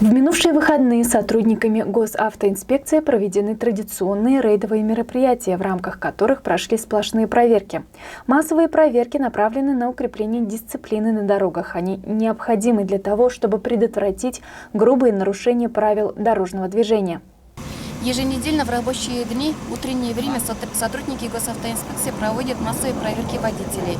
В минувшие выходные сотрудниками госавтоинспекции проведены традиционные рейдовые мероприятия, в рамках которых прошли сплошные проверки. Массовые проверки направлены на укрепление дисциплины на дорогах. Они необходимы для того, чтобы предотвратить грубые нарушения правил дорожного движения. Еженедельно в рабочие дни, утреннее время сотрудники госавтоинспекции проводят массовые проверки водителей.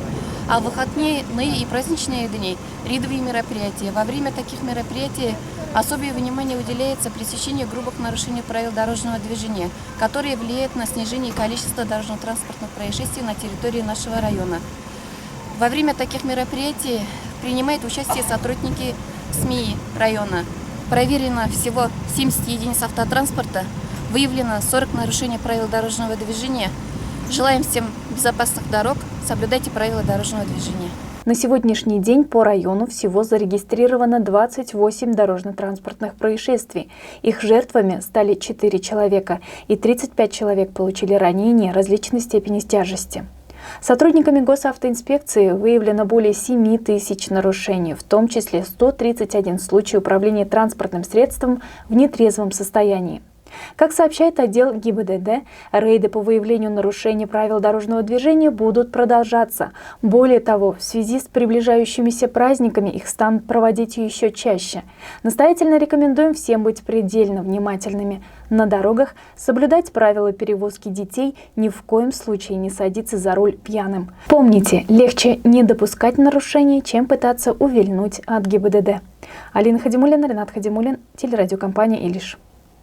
А в выходные и праздничные дни – рейдовые мероприятия. Во время таких мероприятий особое внимание уделяется пресечению грубых нарушений правил дорожного движения, которые влияют на снижение количества дорожно-транспортных происшествий на территории нашего района. Во время таких мероприятий принимают участие сотрудники СМИ района. Проверено всего 70 единиц автотранспорта, выявлено 40 нарушений правил дорожного движения. Желаем всем безопасных дорог, соблюдайте правила дорожного движения. На сегодняшний день по району всего зарегистрировано 28 дорожно-транспортных происшествий. Их жертвами стали 4 человека, и 35 человек получили ранения различной степени тяжести. Сотрудниками госавтоинспекции выявлено более 7 тысяч нарушений, в том числе 131 случай управления транспортным средством в нетрезвом состоянии. Как сообщает отдел ГИБДД, рейды по выявлению нарушений правил дорожного движения будут продолжаться. Более того, в связи с приближающимися праздниками их станут проводить еще чаще. Настоятельно рекомендуем всем быть предельно внимательными на дорогах, соблюдать правила перевозки детей, ни в коем случае не садиться за руль пьяным. Помните, легче не допускать нарушений, чем пытаться увильнуть от ГИБДД. Алина Хадимуллина, Ренат Хадимуллин, телерадиокомпания «Илиш».